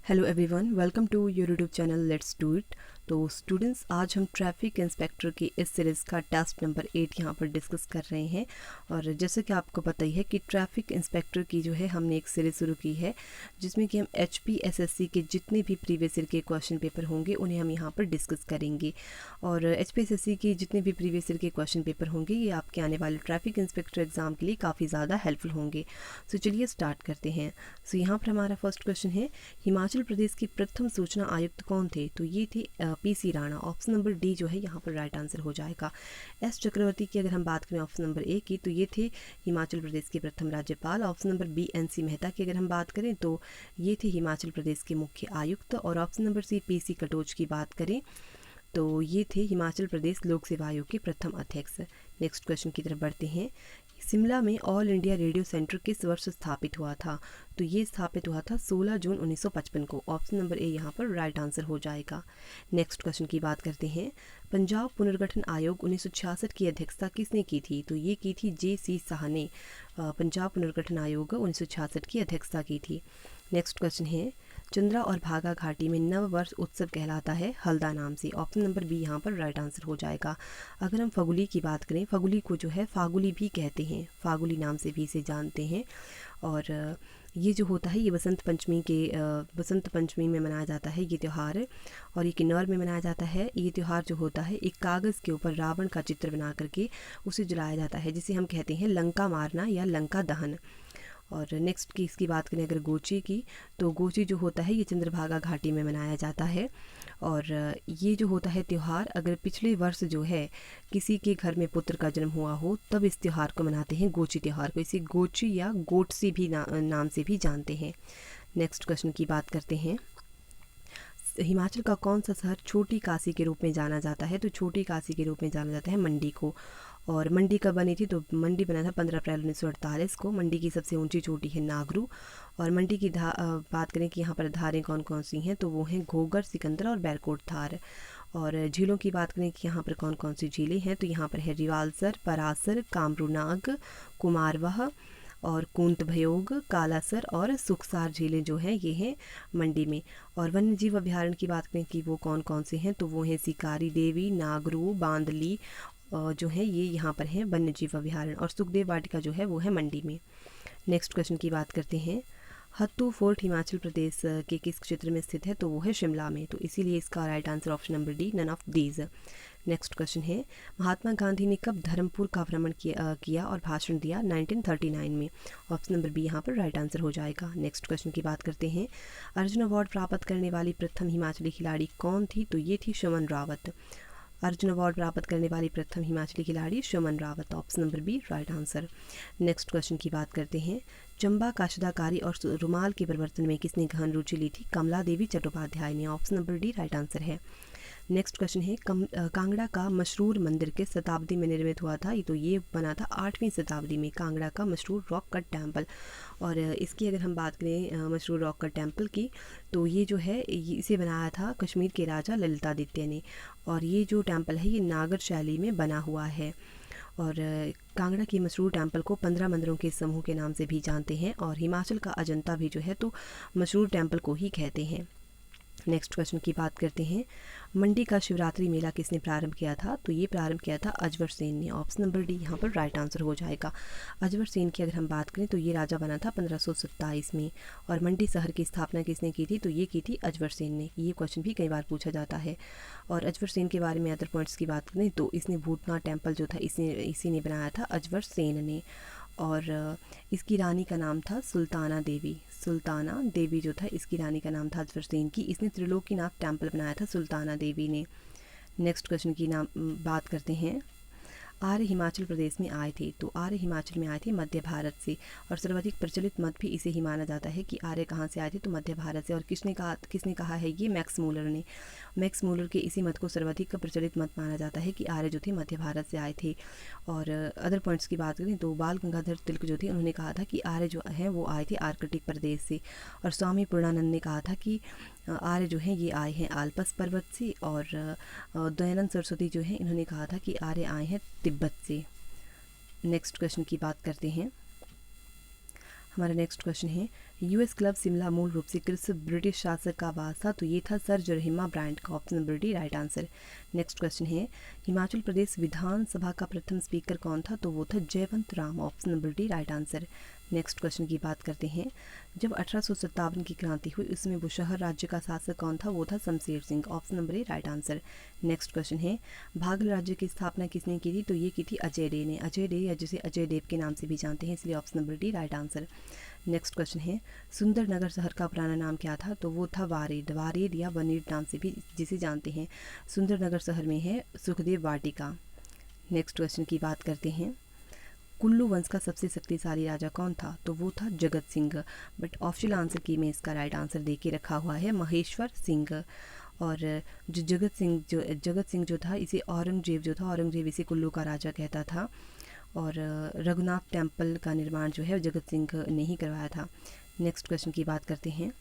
Hello everyone, welcome to your YouTube channel let's do it. तो students, आज हम traffic inspector की इस सीरीज़ का टेस्ट नंबर 8 यहाँ पर डिस्कस कर रहे हैं। और जैसे कि आपको पता ही है कि ट्रैफिक इंस्पेक्टर की जो है हमने एक सीरीज़ शुरू की है जिसमें कि हम HPSSC के जितने भी प्रीवियस ईयर के क्वेश्चन पेपर होंगे उन्हें हम यहाँ पर डिस्कस करेंगे। और HPSSC के जितने भी प्रीवियस ईयर के क्वेश्चन पेपर होंगे ये आपके आने वाले ट्रैफिक इंस्पेक्टर एग्ज़ाम के लिए काफ़ी ज़्यादा हेल्पफुल होंगे। सो चलिए स्टार्ट करते हैं। सो यहाँ पर हमारा फर्स्ट क्वेश्चन है, हिमाचल प्रदेश के प्रथम सूचना आयुक्त कौन थे? तो ये थे PC Rana. Option number D जो है यहाँ पर राइट आंसर हो जाएगा। एस चक्रवर्ती की अगर हम बात करें ऑप्शन नंबर ए की, तो ये थे हिमाचल प्रदेश के प्रथम राज्यपाल। Option number B NC Mehta की अगर हम बात करें तो ये थे हिमाचल प्रदेश के मुख्य आयुक्त। और option number C PC Katoch की बात करें तो ये थे हिमाचल प्रदेश लोक सेवा आयोग के प्रथम अध्यक्ष। नेक्स्ट क्वेश्चन की तरफ बढ़ते हैं। शिमला में ऑल इंडिया रेडियो सेंटर किस वर्ष स्थापित हुआ था? तो ये स्थापित हुआ था 16 जून 1955 को। ऑप्शन नंबर ए यहाँ पर राइट आंसर हो जाएगा। नेक्स्ट क्वेश्चन की बात करते हैं। पंजाब पुनर्गठन आयोग 1966 की अध्यक्षता किसने की थी? तो ये की थी JC शाह ने। पंजाब पुनर्गठन आयोग 1966 की अध्यक्षता की थी। नेक्स्ट क्वेश्चन है, चंद्रा और भागा घाटी में नव वर्ष उत्सव कहलाता है हल्दा नाम से। ऑप्शन नंबर बी यहाँ पर राइट आंसर हो जाएगा। अगर हम फगुली की बात करें, फगुली को जो है फागुली भी कहते हैं, फागुली नाम से भी इसे जानते हैं। और ये जो होता है ये बसंत पंचमी में मनाया जाता है ये त्यौहार। और ये किन्नौर में मनाया जाता है। ये त्यौहार जो होता है एक कागज़ के ऊपर रावण का चित्र बना करके उसे जलाया जाता है, जिसे हम कहते हैं लंका मारना या लंका दहन। और नेक्स्ट की इसकी बात करें अगर गोची की, तो गोची जो होता है ये चंद्रभागा घाटी में मनाया जाता है। और ये जो होता है त्यौहार, अगर पिछले वर्ष जो है किसी के घर में पुत्र का जन्म हुआ हो तब इस त्यौहार को मनाते हैं, गोची त्यौहार को। इसे गोची या गोटसी भी नाम से भी जानते हैं। नेक्स्ट क्वेश्चन की बात करते हैं। हिमाचल का कौन सा शहर छोटी काशी के रूप में जाना जाता है? तो छोटी काशी के रूप में जाना जाता है मंडी को। और मंडी कब बनी थी? तो मंडी बना था 15 अप्रैल 1948 को। मंडी की सबसे ऊंची चोटी है नागरू। और मंडी की बात करें कि यहाँ पर धारें कौन कौन सी हैं, तो वो हैं घोघर, सिकंदरा और बैरकोट धार। और झीलों की बात करें कि यहाँ पर कौन कौन सी झीलें हैं, तो यहाँ पर है रिवालसर, परासर, कामरूनाग, कुमारवाह और कुंत भयोग, कालासर और सुखसार झीलें जो हैं ये हैं मंडी में। और वन्य जीव अभ्यारण्य की बात करें कि वो कौन कौन से हैं, तो वो हैं शिकारी देवी, नागरू, बांदली जो है ये यहाँ पर हैं वन्य जीव अभ्यारण्य। और सुखदेव वाटिका जो है वो है मंडी में। नेक्स्ट क्वेश्चन की बात करते हैं। हत्तू फोर्ट हिमाचल प्रदेश के किस क्षेत्र में स्थित है? तो वो है शिमला में। तो इसीलिए इसका right answer option number D, none of these. Next question है, महात्मा गांधी ने कब धर्मपुर का भ्रमण किया और भाषण दिया? 1939 में। ऑप्शन नंबर बी यहाँ पर राइट आंसर हो जाएगा। नेक्स्ट क्वेश्चन की बात करते हैं। अर्जुन अवार्ड प्राप्त करने वाली प्रथम हिमाचली खिलाड़ी कौन थी? तो ये थी सुमन रावत। अर्जुन अवार्ड प्राप्त करने वाली प्रथम हिमाचली खिलाड़ी Suman Rawat. Option number B right answer. Next question की बात करते हैं। चंबा काशदाकारी और रुमाल के प्रवर्तन में किसने गहन रुचि ली थी? कमला देवी चट्टोपाध्याय ने। Option number D right answer है। नेक्स्ट क्वेश्चन है, कांगड़ा का मशरूर मंदिर किस शताब्दी में निर्मित हुआ था? तो ये बना था 8वीं शताब्दी में, कांगड़ा का मशरूर रॉक कट टेम्पल। और इसकी अगर हम बात करें मशरूर रॉक कट टेम्पल की, तो ये जो है इसे बनाया था कश्मीर के राजा ललितादित्य ने। और ये जो टेम्पल है ये नागर शैली में बना हुआ है। और कांगड़ा की मशरूर टेम्पल को 15 मंदिरों के समूह के नाम से भी जानते हैं। और हिमाचल का अजंता भी जो है तो मशरूर टेम्पल को ही कहते हैं। नेक्स्ट क्वेश्चन की बात करते हैं। मंडी का शिवरात्रि मेला किसने प्रारंभ किया था? तो ये प्रारंभ किया था अजवर सेन ने। ऑप्शन नंबर डी यहाँ पर राइट आंसर हो जाएगा। अजवर सेन की अगर हम बात करें तो ये राजा बना था 1527 में। और मंडी शहर की स्थापना किसने की थी? तो ये की थी अजवर सेन ने। ये क्वेश्चन भी कई बार पूछा जाता है। और अजवर सेन के बारे में अदर पॉइंट्स की बात करें तो इसने भूतनाथ टेम्पल जो था इसी ने बनाया था, अजवर सेन ने। और इसकी रानी का नाम था सुल्ताना देवी। सुल्ताना देवी जो था इसकी रानी का नाम था अजवर सेन की। इसने त्रिलोकीनाथ टेम्पल बनाया था सुल्ताना देवी ने। नेक्स्ट क्वेश्चन की बात करते हैं। आर्य हिमाचल प्रदेश में आए थे? तो आर्य हिमाचल में आए थे मध्य भारत से। और सर्वाधिक प्रचलित मत भी इसे ही माना जाता है कि आर्य कहाँ से आए थे? तो मध्य भारत से। और किसने कहा है ये? मैक्स मूलर ने। मैक्स मूलर के इसी मत को सर्वाधिक प्रचलित मत माना जाता है कि आर्य जो थे मध्य भारत से आए थे। और अदर पॉइंट्स की बात करें तो बाल गंगाधर तिलक जो थे उन्होंने कहा था कि आर्य जो हैं वो आए थे आर्कटिक प्रदेश से। और स्वामी पूर्णानंद ने कहा था कि आर्य जो हैं ये आए हैं आल्पस पर्वत से। और दयानंद सरस्वती जो हैं इन्होंने कहा था कि आर्य आए हैं तिब्बत से। नेक्स्ट क्वेश्चन की बात करते हैं। हमारा नेक्स्ट क्वेश्चन है यूएस क्लब शिमला मूल रूप से किस ब्रिटिश शासक का आवास था? तो ये था सर जरहिमा ब्रांड का, option number D right answer. Next question है हिमाचल प्रदेश विधानसभा का प्रथम स्पीकर कौन था? तो वो था Jaywant Ram, option number D right answer. Next question की बात करते हैं जब 1857 की क्रांति हुई उसमें बुशहर राज्य का शासक कौन था? वो था Shamsher Singh, option number A right answer. Next question है भागल राज्य की स्थापना किसने की थी? तो ये की थी अजय डे ने, अजय डे या जिसे अजय देव के नाम से भी जानते हैं, इसलिए option number D right answer. Next question है सुंदरनगर शहर का पुराना नाम क्या था? तो वो था वारेड, वारेड या वनीड नाम से भी जिसे जानते हैं। सुंदरनगर शहर में है सुखदेव वाटिका। नेक्स्ट क्वेश्चन की बात करते हैं कुल्लू वंश का सबसे शक्तिशाली राजा कौन था? तो वो था Jagat Singh, but optional answer की में इसका राइट आंसर दे के रखा हुआ है महेश्वर सिंह। और जो जगत सिंह जो था इसे औरंगजेब इसे कुल्लू का राजा कहता था। और रघुनाथ टेम्पल का निर्माण जो है जगत सिंह ने ही करवाया था। नेक्स्ट क्वेश्चन की बात करते हैं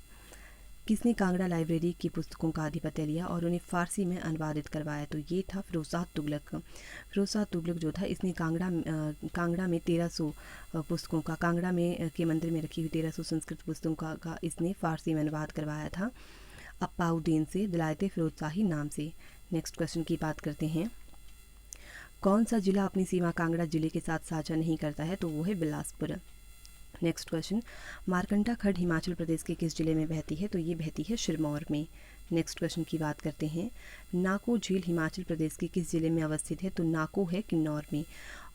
किसने कांगड़ा लाइब्रेरी की पुस्तकों का आधिपत्य लिया और उन्हें फ़ारसी में अनुवादित करवाया? तो ये था फिरोज़शाह तुगलक। फिरोज़शाह तुगलक जो था इसने कांगड़ा में 1300 पुस्तकों का, कांगड़ा में के मंदिर में रखी हुई 1300 संस्कृत पुस्तकों का इसने फ़ारसी में अनुवाद करवाया था अप्पाउद्दीन से दलायते फिरोज़शाही नाम से। नेक्स्ट क्वेश्चन की बात करते हैं कौन सा जिला अपनी सीमा कांगड़ा जिले के साथ साझा नहीं करता है? तो वो है बिलासपुर। नेक्स्ट क्वेश्चन मारकंडा खड्ड हिमाचल प्रदेश के किस जिले में बहती है? तो ये बहती है सिरमौर में। नेक्स्ट क्वेश्चन की बात करते हैं नाको झील हिमाचल प्रदेश के किस जिले में अवस्थित है? तो नाको है किन्नौर में।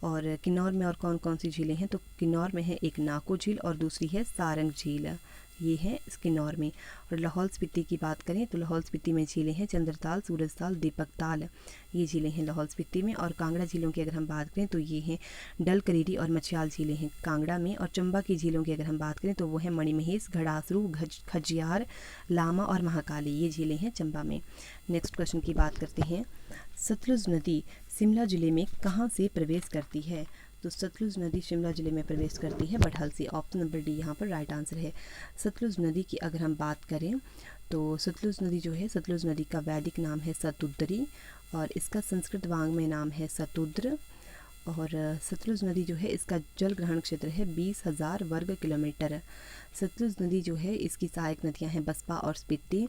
और किन्नौर में और कौन कौन सी झीलें हैं? तो किन्नौर में है एक नाको झील और दूसरी है सारंग झील, ये है किन्नौर में। और लाहौल स्पीति की बात करें तो लाहौल स्पीति में झीलें हैं चंद्रताल, सूरजताल, दीपकताल, ये झीलें हैं लाहौल स्पीति में। और कांगड़ा झीलों की अगर हम बात करें तो ये हैं डल, करीरी और मछयाल झीलें हैं कांगड़ा में। और चंबा की झीलों की अगर हम बात करें तो वो है मणिमहेश, घड़ासरू, खजियार, लामा और महाकाली, ये झीलें हैं चंबा में। नेक्स्ट क्वेश्चन की बात करते हैं सतलुज नदी शिमला जिले में कहाँ से प्रवेश करती है? तो सतलुज नदी शिमला जिले में प्रवेश करती है बटहल से, ऑप्शन नंबर डी यहाँ पर राइट आंसर है। सतलुज नदी की अगर हम बात करें तो सतलुज नदी जो है, सतलुज नदी का वैदिक नाम है सतुद्री और इसका संस्कृत वांग्मय नाम है सतुद्र। और सतलुज नदी जो है इसका जल ग्रहण क्षेत्र है 20,000 वर्ग किलोमीटर। सतलुज नदी जो है इसकी सहायक नदियां हैं बसपा और स्पीति।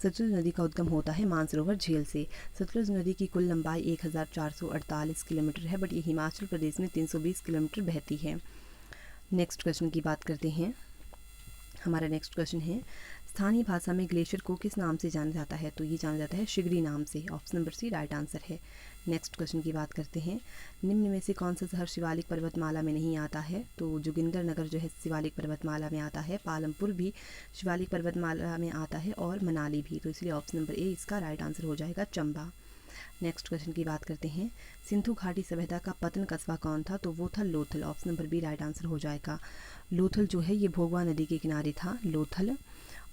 सतलुज नदी का उद्गम होता है मानसरोवर झील से। सतलुज नदी की कुल लंबाई 1448 किलोमीटर है, बट ये हिमाचल प्रदेश में 320 किलोमीटर बहती है। नेक्स्ट क्वेश्चन की बात करते हैं। हमारा नेक्स्ट क्वेश्चन है स्थानीय भाषा में ग्लेशियर को किस नाम से जाना जाता है? तो ये जाना जाता है शिगरी नाम से, option number C right answer है। नेक्स्ट क्वेश्चन की बात करते हैं निम्न में से कौन सा शहर शिवालिक पर्वतमाला में नहीं आता है? तो जोगिंदरनगर जो है शिवालिक पर्वतमाला में आता है, पालमपुर भी शिवालिक पर्वतमाला में आता है और मनाली भी, तो इसलिए ऑप्शन नंबर ए इसका राइट आंसर हो जाएगा चंबा। नेक्स्ट क्वेश्चन की बात करते हैं सिंधु घाटी सभ्यता का पतन कस्बा कौन था? तो वो था Lothal, option number B right answer हो जाएगा। लोथल जो है ये भोगवा नदी के किनारे था लोथल।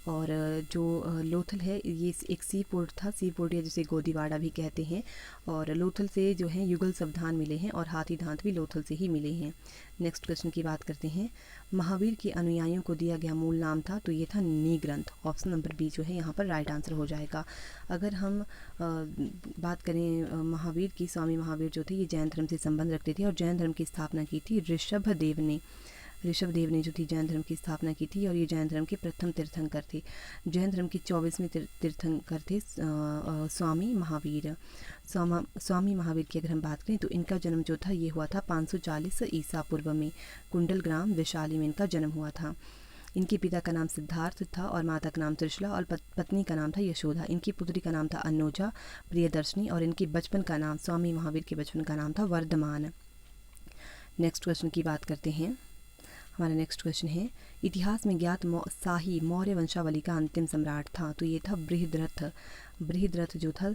और जो लोथल है ये एक सी पोर्ट था, सी पोर्ट या जिसे गोदीवाड़ा भी कहते हैं। और लोथल से जो है युगल शब्दान मिले हैं और हाथी दांत भी लोथल से ही मिले हैं। नेक्स्ट क्वेश्चन की बात करते हैं महावीर के अनुयायियों को दिया गया मूल नाम था? तो ये था नीग्रंथ, ऑप्शन नंबर बी जो है यहाँ पर राइट आंसर हो जाएगा। अगर हम बात करें महावीर की, स्वामी महावीर जो थे ये जैन धर्म से संबंध रखते थे और जैन धर्म की स्थापना की थी ऋषभदेव ने जो थी जैन धर्म की स्थापना की थी और ये जैन धर्म के प्रथम तीर्थंकर थे। जैन धर्म के 24वें तीर्थंकर थे स्वामी महावीर। स्वामी महावीर की अगर हम बात करें तो इनका जन्म जो था ये हुआ था 540 ईसा पूर्व में, कुंडल ग्राम वैशाली में इनका जन्म हुआ था। इनके पिता का नाम सिद्धार्थ था और माता का नाम त्रिशला और पत्नी का नाम था यशोदा। इनकी पुत्री का नाम था अन्नोजा प्रियदर्शनी और इनके बचपन का नाम, स्वामी महावीर के बचपन का नाम था वर्धमान। नेक्स्ट क्वेश्चन की बात करते हैं। हमारा नेक्स्ट क्वेश्चन है इतिहास में ज्ञात शाही मौर्य वंशावली का अंतिम सम्राट था? तो ये था बृहद्रथ जो था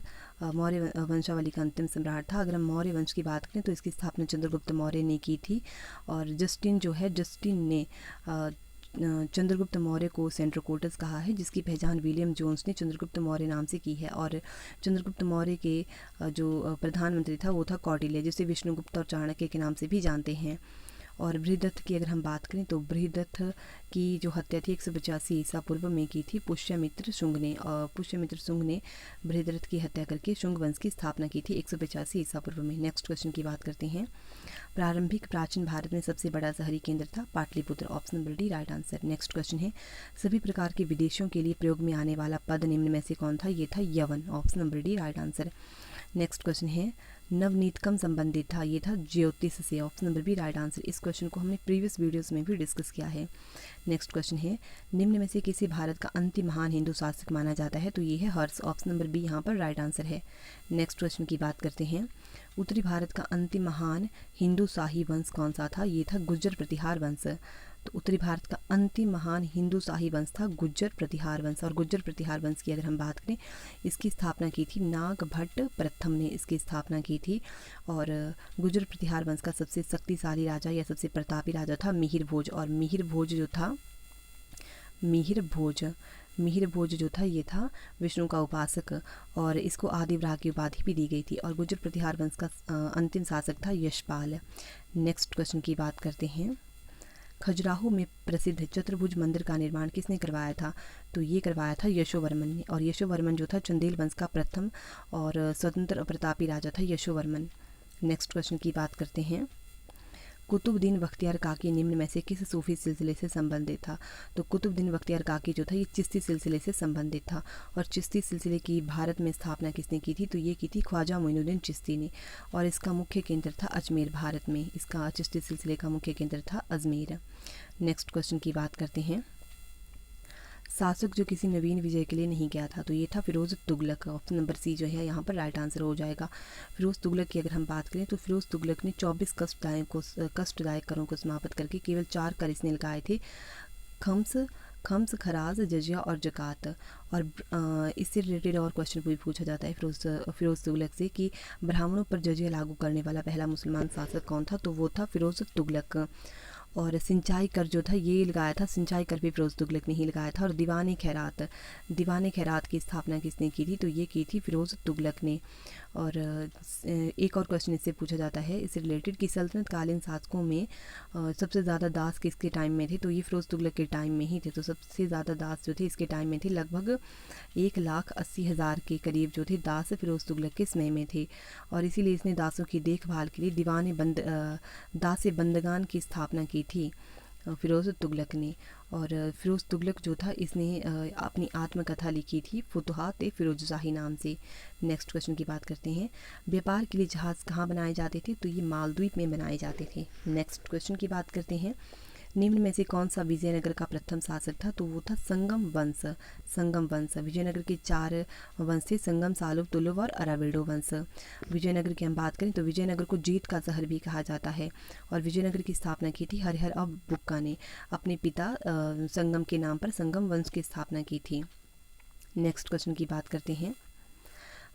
मौर्य वंशावली का अंतिम सम्राट था। अगर हम मौर्य वंश की बात करें तो इसकी स्थापना चंद्रगुप्त मौर्य ने की थी। और जस्टिन ने चंद्रगुप्त मौर्य को सेंट्रोकोटस कहा है, जिसकी पहचान विलियम जोन्स ने चंद्रगुप्त मौर्य नाम से की है। और चंद्रगुप्त मौर्य के जो प्रधानमंत्री था वो था कौटिल्य, जिसे विष्णुगुप्त और चाणक्य के नाम से भी जानते हैं। और बृहदत्त की अगर हम बात करें तो बृहदत्त की जो हत्या थी 185 ईसा पूर्व में की थी पुष्यमित्र शुंग ने, और पुष्यमित्र शुंग ने बृहदत्त की हत्या करके शुंग वंश की स्थापना की थी 185 ईसा पूर्व में। नेक्स्ट क्वेश्चन की बात करते हैं। प्रारंभिक प्राचीन भारत में सबसे बड़ा शहरी केंद्र था Pataliputra, option number D right answer. Next question है, सभी प्रकार के विदेशों के लिए प्रयोग में आने वाला पद निम्न में से कौन था? ये था यवन, option number D right answer. Next question है, नवनीतकम संबंधित था? ये था ज्योतिष से, option number B right answer. इस क्वेश्चन को हमने प्रीवियस वीडियोस में भी डिस्कस किया है। नेक्स्ट क्वेश्चन है, निम्न में से किसी भारत का अंतिम महान हिंदू शासक माना जाता है? तो ये है हर्ष, ऑप्शन नंबर बी यहाँ पर राइट आंसर है। नेक्स्ट क्वेश्चन की बात करते हैं। उत्तरी भारत का अंतिम महान हिंदू शाही वंश कौन सा था? ये था गुर्जर प्रतिहार वंश। तो उत्तरी भारत का अंतिम महान हिंदू शाही वंश था गुर्जर प्रतिहार वंश। और गुर्जर प्रतिहार वंश की अगर हम बात करें, इसकी स्थापना की थी नागभट्ट प्रथम ने इसकी स्थापना की थी। और गुर्जर प्रतिहार वंश का सबसे शक्तिशाली राजा या सबसे प्रतापी राजा था मिहिर भोज। और मिहिर भोज जो था ये था विष्णु का उपासक, और इसको आदिवराह की उपाधि भी दी गई थी। और गुर्जर प्रतिहार वंश का अंतिम शासक था यशपाल। नेक्स्ट क्वेश्चन की बात करते हैं। खजुराहो में प्रसिद्ध चतुर्भुज मंदिर का निर्माण किसने करवाया था? तो ये करवाया था यशोवर्मन ने। और यशोवर्मन जो था चंदेल वंश का प्रथम और स्वतंत्र और प्रतापी राजा था यशोवर्मन। नेक्स्ट क्वेश्चन की बात करते हैं। कुतुबुद्दीन बख्तियार काकी निम्न में से किस सूफी सिलसिले से संबंधित था? तो कुतुबुद्दीन बख्तियार काकी जो था ये चिश्ती सिलसिले से संबंधित था। और चिश्ती सिलसिले की भारत में स्थापना किसने की थी? तो ये की थी ख्वाजा मोइनुद्दीन चिश्ती ने। और इसका मुख्य केंद्र था अजमेर, भारत में इसका चिश्ती सिलसिले का मुख्य केंद्र था अजमेर। नेक्स्ट क्वेश्चन की बात करते हैं। शासक जो किसी नवीन विजय के लिए नहीं गया था? तो ये था Firoz Tughlaq, option number C जो है यहाँ पर राइट आंसर हो जाएगा। फिरोज तुगलक की अगर हम बात करें तो फिरोज तुगलक ने 24 कष्टदायक करों को समाप्त करके केवल 4 कर इसने लगाए थे, खम्स, खराज, जजिया और जकात। और इससे रिलेटेड और क्वेश्चन भी पूछा जाता है फिरोज तुगलक से कि ब्राह्मणों पर जजिया लागू करने वाला पहला मुसलमान शासक कौन था? तो वो था फिरोज तुगलक। और सिंचाई कर जो था ये लगाया था, सिंचाई कर भी फिरोज तुगलक ने ही लगाया था। और दीवान खैरात की स्थापना किसने की थी? तो ये की थी फिरोज तुगलक ने। और एक और क्वेश्चन इससे पूछा जाता है इससे रिलेटेड कि सल्तनत कालीन शासकों में सबसे ज़्यादा दास किसके टाइम में थे? तो ये फिरोज तुगलक के टाइम में ही थे। तो सबसे ज़्यादा दास जो थे इसके टाइम में थे, लगभग 1,80,000 के करीब जो थे दास फिरोज तुगलक के समय में थे। और इसीलिए इसने दासों की देखभाल के लिए दास बंदगान की स्थापना की थी फिरोज तुगलक ने। और फिरोज तुगलक जो था इसने अपनी आत्मकथा लिखी थी फुतुहात फिरोजशाही नाम से। नेक्स्ट क्वेश्चन की बात करते हैं। व्यापार के लिए जहाज़ कहाँ बनाए जाते थे? तो ये मालदीव में बनाए जाते थे। नेक्स्ट क्वेश्चन की बात करते हैं। निम्न में से कौन सा विजयनगर का प्रथम शासक था? तो वो था संगम वंश। विजयनगर के 4 वंश थे, संगम, सालुव, तुलुव और अराविडो वंश। विजयनगर की हम बात करें तो विजयनगर को जीत का शहर भी कहा जाता है। और विजयनगर की स्थापना की थी हरिहर अब बुक्का ने, अपने पिता संगम के नाम पर संगम वंश की स्थापना की थी। नेक्स्ट क्वेश्चन की बात करते हैं।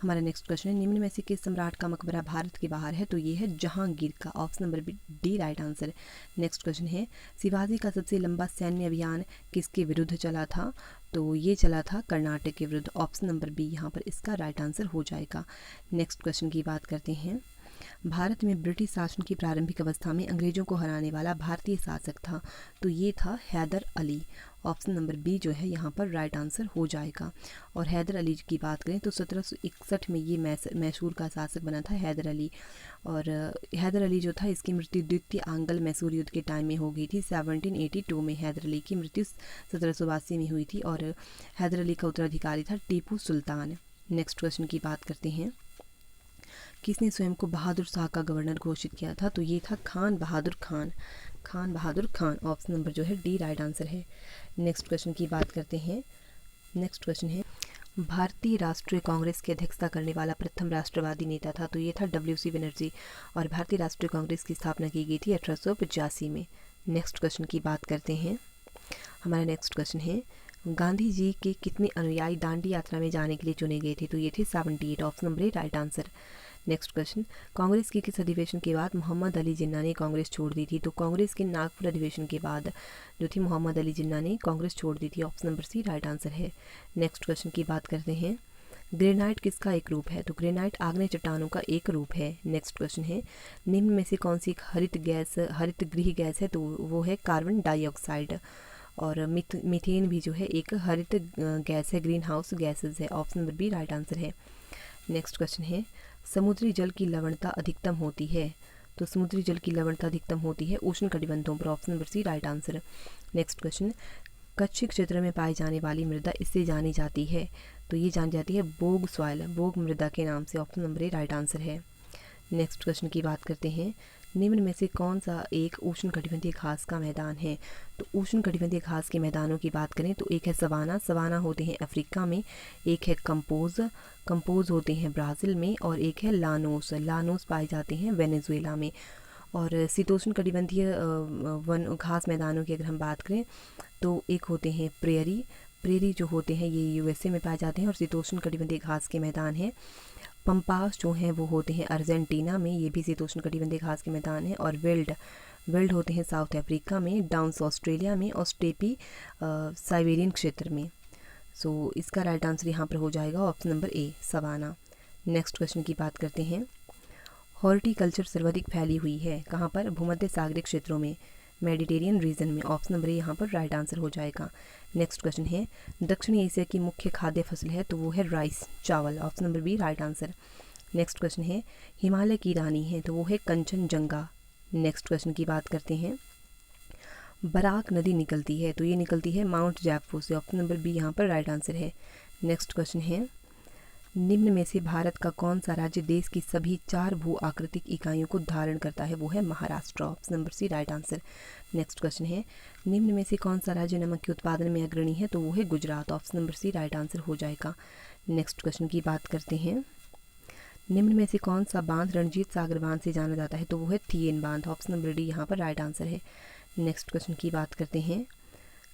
हमारा नेक्स्ट क्वेश्चन है, निम्न में से किस सम्राट का मकबरा भारत के बाहर है? तो ये है जहांगीर का, option number D right answer. Next question है, शिवाजी का सबसे लंबा सैन्य अभियान किसके विरुद्ध चला था? तो ये चला था कर्नाटक के विरुद्ध, ऑप्शन नंबर बी यहाँ पर इसका राइट आंसर हो जाएगा। नेक्स्ट क्वेश्चन की बात करते हैं। भारत में ब्रिटिश शासन की प्रारंभिक अवस्था में अंग्रेजों को हराने वाला भारतीय शासक था? तो ये था Haider Ali, option number B जो है यहाँ पर राइट आंसर हो जाएगा। और हैदर अली की बात करें तो 1761 में ये मैसूर का शासक बना था हैदर अली। और हैदर अली जो था इसकी मृत्यु द्वितीय आंग्ल मैसूर युद्ध के टाइम में हो गई थी। 1782 में हैदर अली की मृत्यु 1782 में हुई थी। और हैदर अली का उत्तराधिकारी था टीपू सुल्तान। नेक्स्ट क्वेश्चन की बात करते हैं। किसने स्वयं को बहादुर शाह का गवर्नर घोषित किया था? तो ये था खान बहादुर खान, ऑप्शन नंबर जो है डी राइट आंसर है। नेक्स्ट क्वेश्चन की बात करते हैं। नेक्स्ट क्वेश्चन है, भारतीय राष्ट्रीय कांग्रेस की अध्यक्षता करने वाला प्रथम राष्ट्रवादी नेता था? तो ये था WC बनर्जी। और भारतीय राष्ट्रीय कांग्रेस की स्थापना की गई थी 1885 में। नेक्स्ट क्वेश्चन की बात करते हैं। हमारा नेक्स्ट क्वेश्चन है, गांधी जी के कितने अनुयायी दांडी यात्रा में जाने के लिए चुने गए थे? तो ये थे 78, option number A right answer. Next question, Congress के किस अधिवेशन के बाद मोहम्मद अली जिन्ना ने कांग्रेस छोड़ दी थी? तो कांग्रेस के नागपुर अधिवेशन के बाद जो थी मोहम्मद अली जिन्ना ने कांग्रेस छोड़ दी थी, option number C right answer है। नेक्स्ट क्वेश्चन की बात करते हैं। ग्रेनाइट किसका एक रूप है? तो ग्रेनाइट आग्नेय चट्टानों का एक रूप है। नेक्स्ट क्वेश्चन है, निम्न में से कौन सी एक हरित गृह गैस है? तो वो है कार्बन डाइऑक्साइड। और मीथेन भी जो है एक हरित गैस है, ग्रीन हाउस गैसेज है। Option number B right answer है। नेक्स्ट क्वेश्चन है, समुद्री जल की लवणता अधिकतम होती है? तो समुद्री जल की लवणता अधिकतम होती है उष्ण कटिबंधों पर। Option number C right answer. Next question, Kutch क्षेत्र में पाई जाने वाली मृदा इससे जानी जाती है? तो ये जानी जाती है बोग सॉइल, बोग मृदा के नाम से। Option number A right answer है। नेक्स्ट क्वेश्चन की बात करते हैं, निम्न में से कौन सा एक उष्ण कटिबंधीय घास का मैदान है? तो उष्ण कटिबंधीय घास के मैदानों की बात करें तो एक है सवाना, सवाना होते हैं अफ्रीका में, एक है कंपोज होते हैं ब्राज़ील में, और एक है लानोस, लानोस पाए जाते हैं वेनेजुएला में। और शीतोष्ण कटिबंधीय वन घास मैदानों की अगर हम बात करें तो एक होते हैं प्रेरी जो होते हैं ये यूएसए में पाए जाते हैं और शीतोष्ण कटिबंधीय घास के मैदान हैं। पंपास जो हैं वो होते हैं अर्जेंटीना में, ये भी शीतोष्ण कटिबंधीय घास के मैदान हैं। और वेल्ड होते हैं साउथ अफ्रीका में, डाउन्स ऑस्ट्रेलिया में, और स्टेपी साइबेरियन क्षेत्र में। सो इसका राइट आंसर यहाँ पर हो जाएगा option number A savanna. Next question की बात करते हैं, हॉर्टिकल्चर सर्वाधिक फैली हुई है कहाँ पर? भूमध्य सागरीय क्षेत्रों में, मेडिटेरियन रीजन में। ऑप्शन नंबर ए यहाँ पर राइट आंसर हो जाएगा। नेक्स्ट क्वेश्चन है, दक्षिणी एशिया की मुख्य खाद्य फसल है? तो वो है राइस, चावल। Option number B right answer. Next question है, हिमालय की रानी है? तो वो है कंचनजंगा। नेक्स्ट क्वेश्चन की बात करते हैं, बराक नदी निकलती है? तो ये निकलती है माउंट जैकफू से। ऑप्शन नंबर बी यहाँ पर राइट आंसर है। नेक्स्ट क्वेश्चन है, निम्न में से भारत का कौन सा राज्य देश की सभी 4 भू आकृतिक इकाइयों को धारण करता है? वो है Maharashtra. Option number C right answer. Next question है, निम्न में से कौन सा राज्य नमक के उत्पादन में अग्रणी है? तो वो है Gujarat. Option number C right answer हो जाएगा। नेक्स्ट क्वेश्चन की बात करते हैं, निम्न में से कौन सा बांध रणजीत सागर बांध से जाना जाता है? तो वो है थियेन बांध। ऑप्शन नंबर डी यहाँ पर राइट आंसर है। नेक्स्ट क्वेश्चन की बात करते हैं,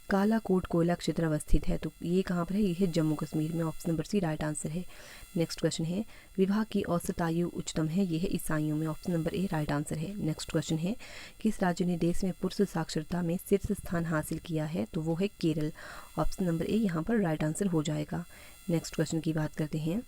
कालाकोट कोयला क्षेत्र अवस्थित है? तो ये कहाँ पर है? ये है जम्मू कश्मीर में। Option number C right answer है। नेक्स्ट क्वेश्चन है, विवाह की औसत आयु उच्चतम है? ये है ईसाइयों में। Option number A right answer है। नेक्स्ट क्वेश्चन है, किस राज्य ने देश में पुरुष साक्षरता में शीर्ष स्थान हासिल किया है? तो वो है केरल। ऑप्शन नंबर ए यहाँ पर राइट आंसर हो जाएगा। नेक्स्ट क्वेश्चन की बात करते हैं,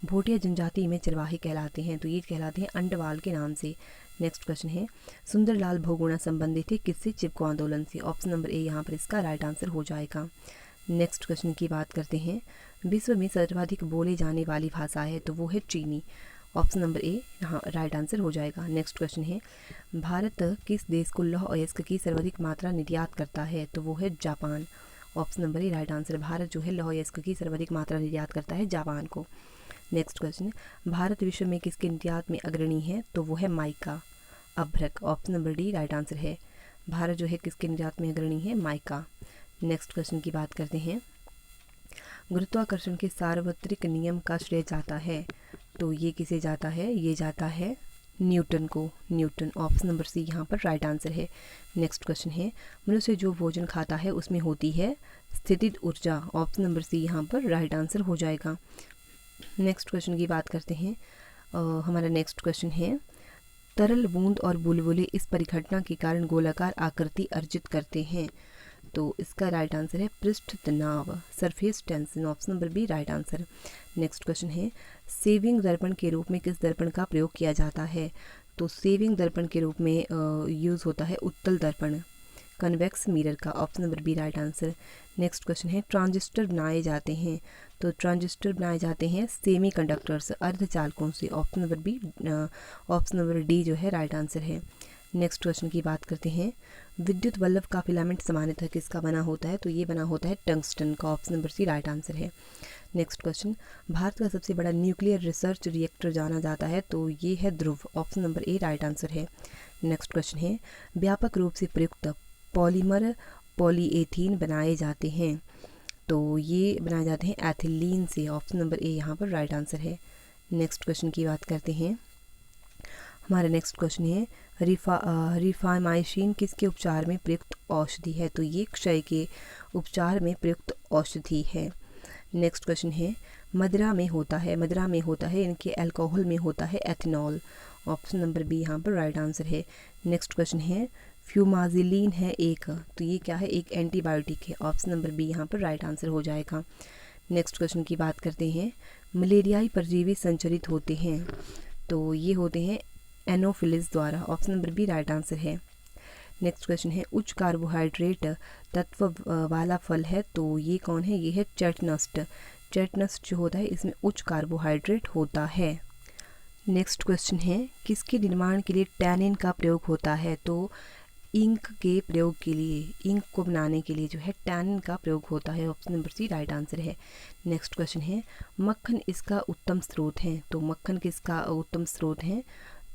भोटिया जनजाति में चरवाहे कहलाते हैं? तो ये कहलाते हैं अंडवाल के नाम से। नेक्स्ट क्वेश्चन है, सुंदरलाल बहुगुणा संबंधित थे किससे? चिपको आंदोलन से। ऑप्शन नंबर ए यहाँ पर इसका राइट आंसर हो जाएगा। नेक्स्ट क्वेश्चन की बात करते हैं, विश्व में सर्वाधिक बोले जाने वाली भाषा है? तो वो है चीनी। ऑप्शन नंबर ए यहाँ राइट आंसर हो जाएगा। नेक्स्ट क्वेश्चन है, भारत किस देश को लौह अयस्क की सर्वाधिक मात्रा निर्यात करता है? तो वो है Japan. Option number A right answer. Bharat जो है लौह अयस्क की सर्वाधिक मात्रा निर्यात करता है जापान को। नेक्स्ट क्वेश्चन, भारत विश्व में किसके निर्यात में अग्रणी है? तो वो है माइका, अभ्रक। Option number D right answer है। भारत जो है किसके निर्यात में अग्रणी है? माइका। नेक्स्ट क्वेश्चन की बात करते हैं, गुरुत्वाकर्षण के सार्वत्रिक नियम का श्रेय जाता है? तो ये किसे जाता है? ये जाता है न्यूटन को, न्यूटन। ऑप्शन नंबर सी यहाँ पर राइट आंसर है। नेक्स्ट क्वेश्चन है, मनुष्य जो भोजन खाता है उसमें होती है स्थितिज ऊर्जा। ऑप्शन नंबर सी यहाँ पर राइट आंसर हो जाएगा। नेक्स्ट क्वेश्चन की बात करते हैं, हमारा नेक्स्ट क्वेश्चन है, तरल बूंद और बुलबुले इस परिघटना के कारण गोलाकार आकृति अर्जित करते हैं? तो इसका राइट आंसर है पृष्ठ तनाव, surface tension. Option number B right answer. Next question है, सेविंग दर्पण के रूप में किस दर्पण का प्रयोग किया जाता है? तो सेविंग दर्पण के रूप में यूज़ होता है उत्तल दर्पण, कन्वेक्स मिरर का। Option number B right answer. Next question है, ट्रांजिस्टर बनाए जाते हैं? तो ट्रांजिस्टर बनाए जाते हैं सेमी कंडक्टर्स, अर्धचालकों से। Option number B option number D जो है राइट आंसर है। नेक्स्ट क्वेश्चन की बात करते हैं, विद्युत बल्ब का फिलामेंट सामान्यतः किसका बना होता है? तो ये बना होता है टंगस्टन का। Option number C right answer है। नेक्स्ट क्वेश्चन, भारत का सबसे बड़ा न्यूक्लियर रिसर्च रिएक्टर जाना जाता है? तो ये है Dhruv. Option number A right answer है। नेक्स्ट क्वेश्चन है, व्यापक रूप से प्रयुक्त पॉलीमर पॉलीएथीन बनाए जाते हैं? तो ये बनाए जाते हैं एथिलीन से। ऑप्शन नंबर ए यहाँ पर राइट आंसर है। नेक्स्ट क्वेश्चन की बात करते हैं, हमारा नेक्स्ट क्वेश्चन है, रिफामाइसिन किसके उपचार में प्रयुक्त औषधि है? तो ये क्षय के उपचार में प्रयुक्त औषधि है। नेक्स्ट क्वेश्चन है, मदिरा में होता है इनके अल्कोहल में होता है एथेनॉल। ऑप्शन नंबर बी यहाँ पर राइट आंसर है। नेक्स्ट क्वेश्चन है, फ्यूमाजिलीन है एक, तो ये क्या है? एक एंटीबायोटिक है। ऑप्शन नंबर बी यहाँ पर राइट आंसर हो जाएगा। नेक्स्ट क्वेश्चन की बात करते हैं। मलेरियाई परजीवी संचरित होते हैं, तो ये होते हैं एनोफिलिस द्वारा। Option number B right answer है। नेक्स्ट क्वेश्चन है, उच्च कार्बोहाइड्रेट तत्व वाला फल है, तो ये कौन है? ये है चटनस्ट। चटनस्ट जो होता है इसमें उच्च कार्बोहाइड्रेट होता है। नेक्स्ट क्वेश्चन है, किसके निर्माण के लिए टैनिन का प्रयोग होता है? तो इंक के प्रयोग के लिए, इंक को बनाने के लिए जो है टैनिन का प्रयोग होता है। Option number C right answer है। नेक्स्ट क्वेश्चन है, मक्खन इसका उत्तम स्रोत है, तो मक्खन किसका उत्तम स्रोत है?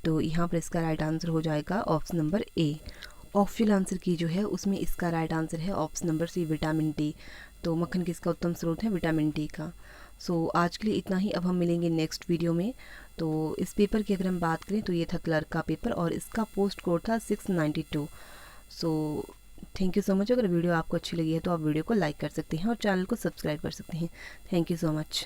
तो यहाँ पर इसका राइट आंसर हो जाएगा option number A. Optional answer की जो है उसमें इसका राइट आंसर है option number C vitamin D. तो मक्खन किसका उत्तम स्रोत है? विटामिन डी का। सो आज के लिए इतना ही। अब हम मिलेंगे नेक्स्ट वीडियो में। तो इस पेपर की अगर हम बात करें तो ये था क्लर्क का पेपर और इसका पोस्ट कोड था 692। So thank you so much. अगर वीडियो आपको अच्छी लगी है तो आप वीडियो को लाइक कर सकते हैं और चैनल को सब्सक्राइब कर सकते हैं। Thank you so much.